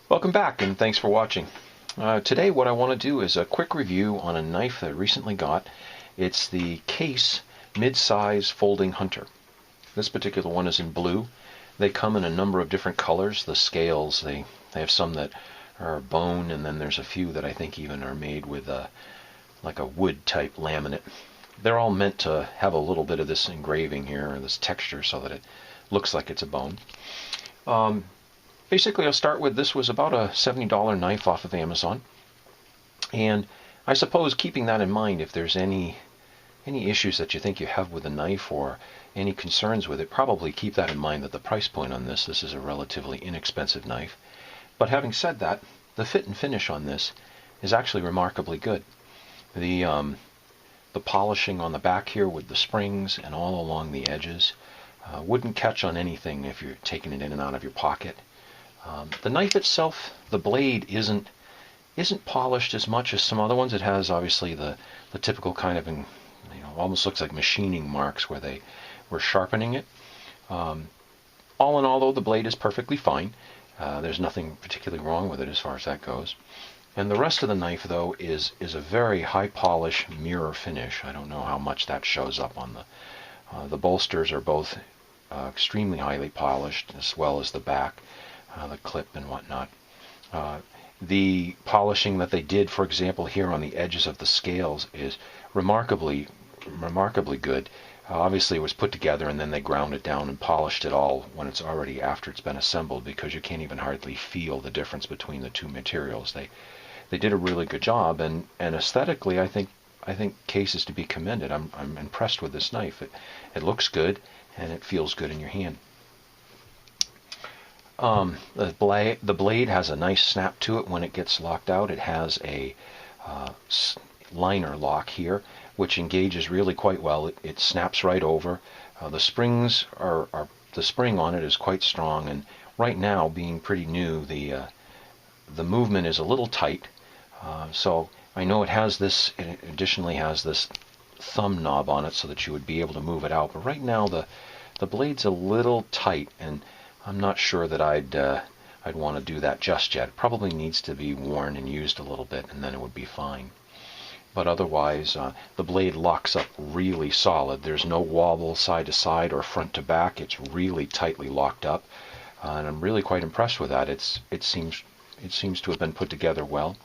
Welcome back, and thanks for watching. Today what I want to do is a quick review on a knife that I recently got. It's the Case mid-size folding hunter. This particular one is in blue. They come in a number of different colors. The scales, they have some that are bone, and then there's a few that I think even are made with like a wood type laminate. They're all meant to have a little bit of this engraving here, or this texture, so that it looks like it's a bone. Basically, I'll start with, this was about a $70 knife off of Amazon. And I suppose, keeping that in mind, if there's any issues that you think you have with the knife or any concerns with it, probably keep that in mind, that the price point on this is a relatively inexpensive knife. But having said that, the fit and finish on this is actually remarkably good. The polishing on the back here with the springs and all along the edges wouldn't catch on anything if you're taking it in and out of your pocket. The knife itself, the blade isn't polished as much as some other ones. It has obviously the typical kind of, almost looks like machining marks where they were sharpening it. All in all, though, the blade is perfectly fine. There's nothing particularly wrong with it as far as that goes. And the rest of the knife, though, is a very high polish mirror finish. I don't know how much that shows up on the bolsters are both extremely highly polished, as well as the back. The clip and whatnot. The polishing that they did, for example, here on the edges of the scales is remarkably good. Obviously, it was put together and then they ground it down and polished it all when it's already after it's been assembled, because you can't even hardly feel the difference between the two materials. They did a really good job, and aesthetically, I think Case is to be commended. I'm impressed with this knife. It looks good and it feels good in your hand. The blade has a nice snap to it when it gets locked out. It has a liner lock here, which engages really quite well. It snaps right over. The springs the spring on it is quite strong, and right now, being pretty new, the movement is a little tight. So I know it has this. It additionally has this thumb knob on it so that you would be able to move it out. But right now, the blade's a little tight, and I'm not sure that I'd want to do that just yet. It probably needs to be worn and used a little bit, and then it would be fine. But otherwise, the blade locks up really solid. There's no wobble side to side or front to back. It's really tightly locked up, and I'm really quite impressed with that. It seems to have been put together well.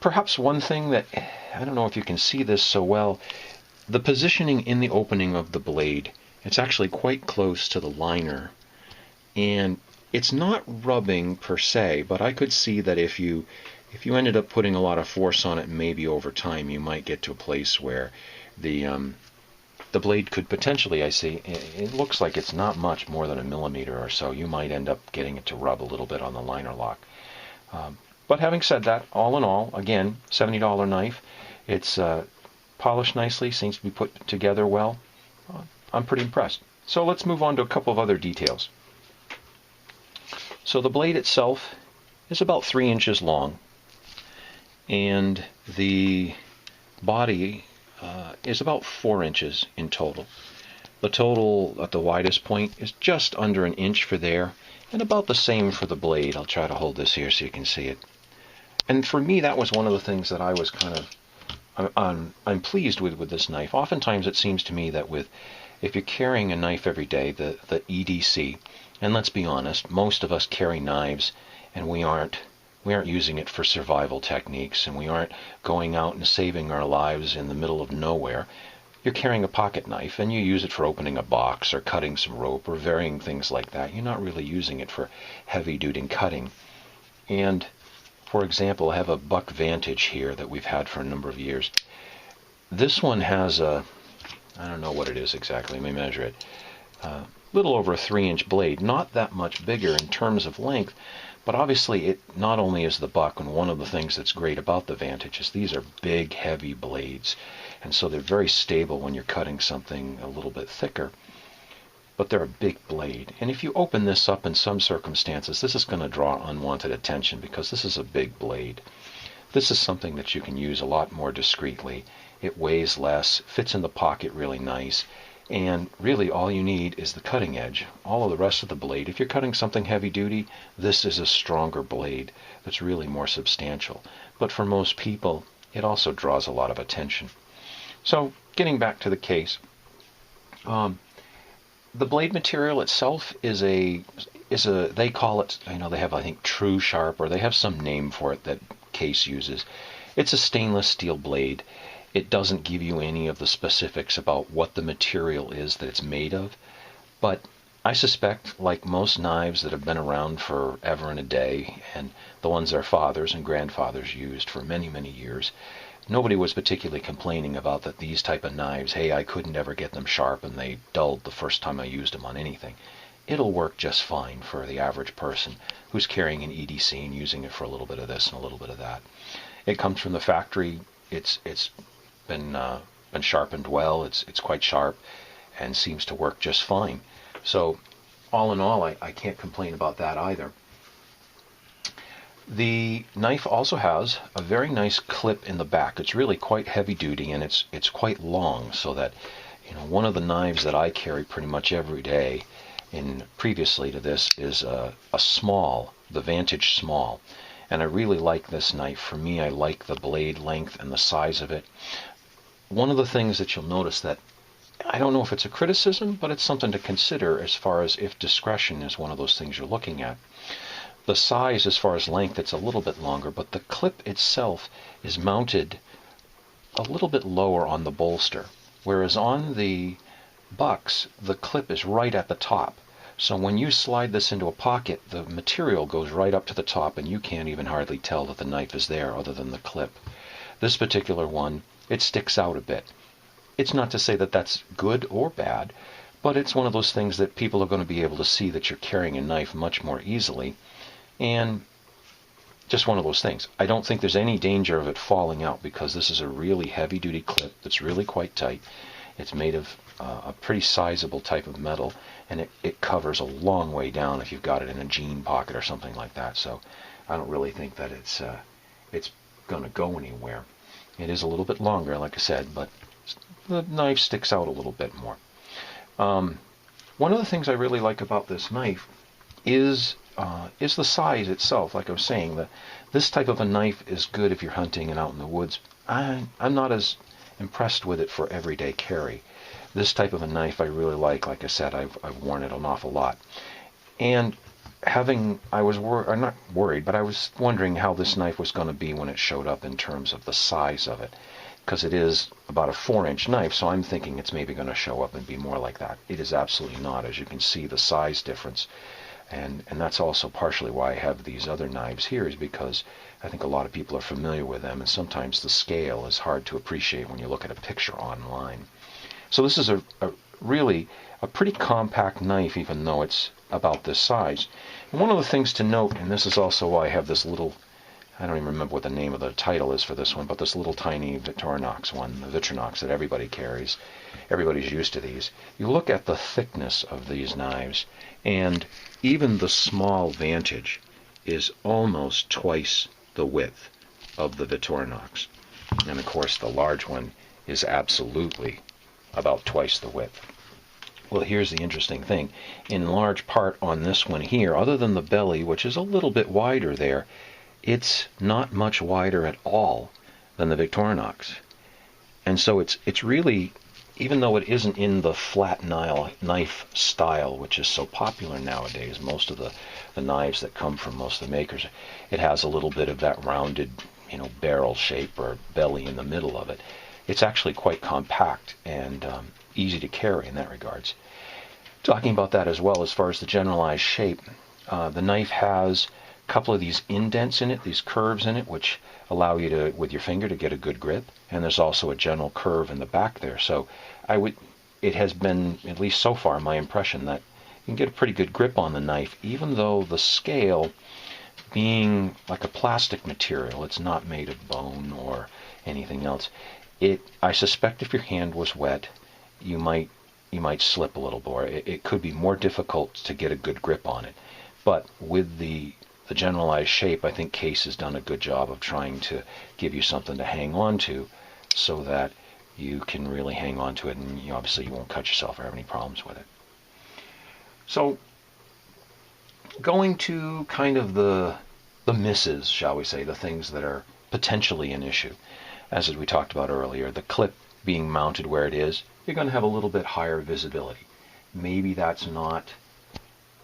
Perhaps one thing that, I don't know if you can see this so well, the positioning in the opening of the blade, it's actually quite close to the liner. And it's not rubbing per se, but I could see that if you ended up putting a lot of force on it, maybe over time you might get to a place where the blade could potentially, I see, it looks like it's not much more than a millimeter or so. You might end up getting it to rub a little bit on the liner lock. But having said that, all in all, again, $70 knife. It's polished nicely, seems to be put together well. I'm pretty impressed. So let's move on to a couple of other details. So the blade itself is about 3 inches long, and the body is about 4 inches in total. The total at the widest point is just under an inch for there, and about the same for the blade. I'll try to hold this here so you can see it. And for me, that was one of the things that I was I'm pleased with this knife. Oftentimes it seems to me that if you're carrying a knife every day, the EDC, and let's be honest, most of us carry knives and we aren't using it for survival techniques, and we aren't going out and saving our lives in the middle of nowhere. You're carrying a pocket knife and you use it for opening a box or cutting some rope or varying things like that. You're not really using it for heavy-duty cutting. And for example, I have a Buck Vantage here that we've had for a number of years. This one has I don't know what it is exactly, let me measure it. Little over a 3-inch blade, not that much bigger in terms of length, but obviously it not only is the Buck, and one of the things that's great about the Vantage is these are big, heavy blades, and so they're very stable when you're cutting something a little bit thicker, but they're a big blade. And if you open this up in some circumstances, this is going to draw unwanted attention because this is a big blade. This is something that you can use a lot more discreetly. It weighs less, fits in the pocket really nice, and really all you need is the cutting edge. All of the rest of the blade, if you're cutting something heavy duty, this is a stronger blade that's really more substantial. But for most people, it also draws a lot of attention. So, getting back to the case, the blade material itself is they call it, they have, I think, True Sharp, or they have some name for it that Case uses. It's a stainless steel blade. It doesn't give you any of the specifics about what the material is that it's made of, but I suspect, like most knives that have been around forever and a day, and the ones their fathers and grandfathers used for many, many years, nobody was particularly complaining about that these type of knives, hey, I couldn't ever get them sharp and they dulled the first time I used them on anything. It'll work just fine for the average person who's carrying an EDC and using it for a little bit of this and a little bit of that. It comes from the factory. It's been sharpened well. It's quite sharp and seems to work just fine. So all in all, I can't complain about that either. The knife also has a very nice clip in the back. It's really quite heavy duty, and it's quite long, so that one of the knives that I carry pretty much every day previously to this is a small, the Vantage Small. And I really like this knife. For me, I like the blade length and the size of it. One of the things that you'll notice that, I don't know if it's a criticism, but it's something to consider as far as if discretion is one of those things you're looking at. The size, as far as length, it's a little bit longer, but the clip itself is mounted a little bit lower on the bolster, whereas on the bucks, the clip is right at the top. So when you slide this into a pocket, the material goes right up to the top, and you can't even hardly tell that the knife is there other than the clip. This particular one, it sticks out a bit. It's not to say that that's good or bad, but it's one of those things that people are going to be able to see that you're carrying a knife much more easily, and just one of those things. I don't think there's any danger of it falling out, because this is a really heavy-duty clip that's really quite tight. It's made of a pretty sizable type of metal, and it covers a long way down if you've got it in a jean pocket or something like that. So I don't really think that it's going to go anywhere. It is a little bit longer, like I said, but the knife sticks out a little bit more. One of the things I really like about this knife is the size itself. Like I was saying, this type of a knife is good if you're hunting and out in the woods. I'm not as impressed with it for everyday carry. This type of a knife I really like. Like I said, I've worn it an awful lot. And I'm not worried, but I was wondering how this knife was going to be when it showed up in terms of the size of it, because it is about a 4-inch knife, so I'm thinking it's maybe going to show up and be more like that. It is absolutely not. As you can see, the size difference, and that's also partially why I have these other knives here, is because I think a lot of people are familiar with them, and sometimes the scale is hard to appreciate when you look at a picture online. So this is a really pretty compact knife, even though it's about this size. And one of the things to note, and this is also why I have this little, I don't even remember what the name of the title is for this one, but this little tiny Victorinox one, the Victorinox that everybody carries. Everybody's used to these. You look at the thickness of these knives, and even the small Vantage is almost twice the width of the Victorinox. And of course the large one is absolutely about twice the width. Well, here's the interesting thing. In large part on this one here, other than the belly, which is a little bit wider there, it's not much wider at all than the Victorinox. And so it's really, even though it isn't in the flat knife style, which is so popular nowadays, most of the knives that come from most of the makers, it has a little bit of that rounded, barrel shape or belly in the middle of it. It's actually quite compact and easy to carry in that regards. Talking about that as well, as far as the generalized shape, the knife has a couple of these indents in it, these curves in it, which allow you to, with your finger, to get a good grip. And there's also a general curve in the back there. So it has been, at least so far, my impression that you can get a pretty good grip on the knife, even though the scale, being like a plastic material, it's not made of bone or anything else. I suspect if your hand was wet, you might slip a little more. It could be more difficult to get a good grip on it. But with the the generalized shape, I think Case has done a good job of trying to give you something to hang on to so that you can really hang on to it, and obviously you won't cut yourself or have any problems with it. So going to kind of the misses, shall we say, the things that are potentially an issue. As we talked about earlier, the clip being mounted where it is, you're going to have a little bit higher visibility. Maybe that's not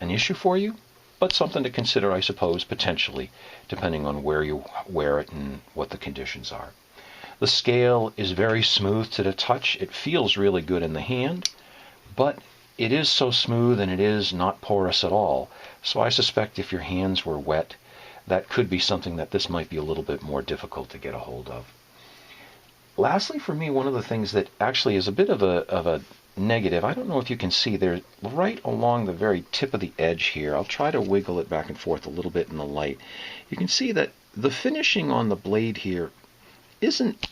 an issue for you, but something to consider, I suppose, potentially, depending on where you wear it and what the conditions are. The scale is very smooth to the touch. It feels really good in the hand, but it is so smooth and it is not porous at all. So I suspect if your hands were wet, that could be something that this might be a little bit more difficult to get a hold of. Lastly, for me, one of the things that actually is a bit of a negative, I don't know if you can see there, right along the very tip of the edge here, I'll try to wiggle it back and forth a little bit in the light. You can see that the finishing on the blade here isn't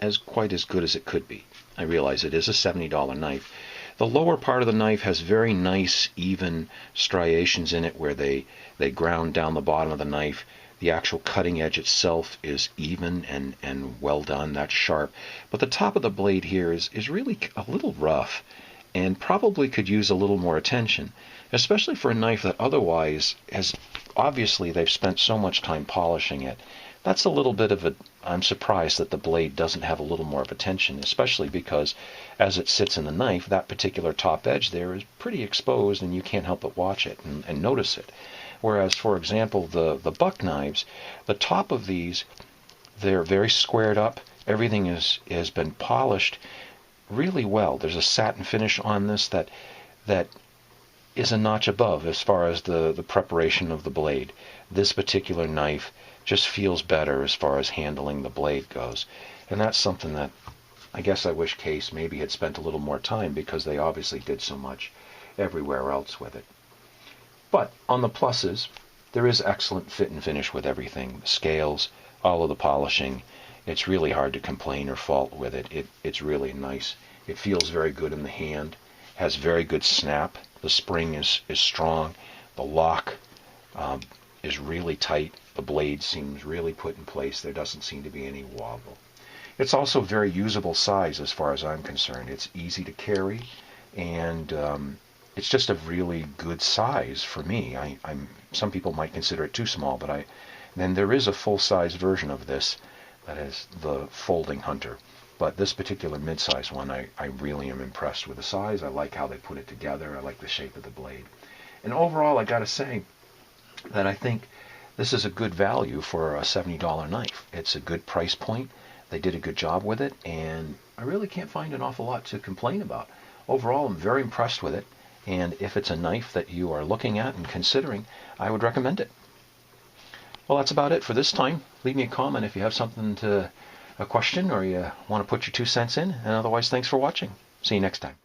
as quite as good as it could be. I realize it is a $70 knife. The lower part of the knife has very nice, even striations in it where they ground down the bottom of the knife. The actual cutting edge itself is even and well done, that's sharp. But the top of the blade here is really a little rough and probably could use a little more attention, especially for a knife that otherwise has, obviously they've spent so much time polishing it. That's a little bit of I'm surprised that the blade doesn't have a little more of attention, especially because as it sits in the knife, that particular top edge there is pretty exposed and you can't help but watch it and notice it. Whereas, for example, the buck knives, the top of these, they're very squared up. Everything has been polished really well. There's a satin finish on this that is a notch above as far as the preparation of the blade. This particular knife just feels better as far as handling the blade goes. And that's something that I guess I wish Case maybe had spent a little more time, because they obviously did so much everywhere else with it. But on the pluses, there is excellent fit and finish with everything. The scales, all of the polishing. It's really hard to complain or fault with it. It's really nice. It feels very good in the hand. Has very good snap. The spring is strong. The lock is really tight. The blade seems really put in place. There doesn't seem to be any wobble. It's also very usable size as far as I'm concerned. It's easy to carry, and it's just a really good size for me. Some people might consider it too small, but then there is a full-size version of this that is the folding hunter. But this particular mid-size one, I really am impressed with the size. I like how they put it together. I like the shape of the blade. And overall, I got to say that I think this is a good value for a $70 knife. It's a good price point. They did a good job with it, and I really can't find an awful lot to complain about. Overall, I'm very impressed with it, and if it's a knife that you are looking at and considering, I would recommend it. Well, that's about it for this time. Leave me a comment if you have a question, or you want to put your 2 cents in, and otherwise, thanks for watching. See you next time.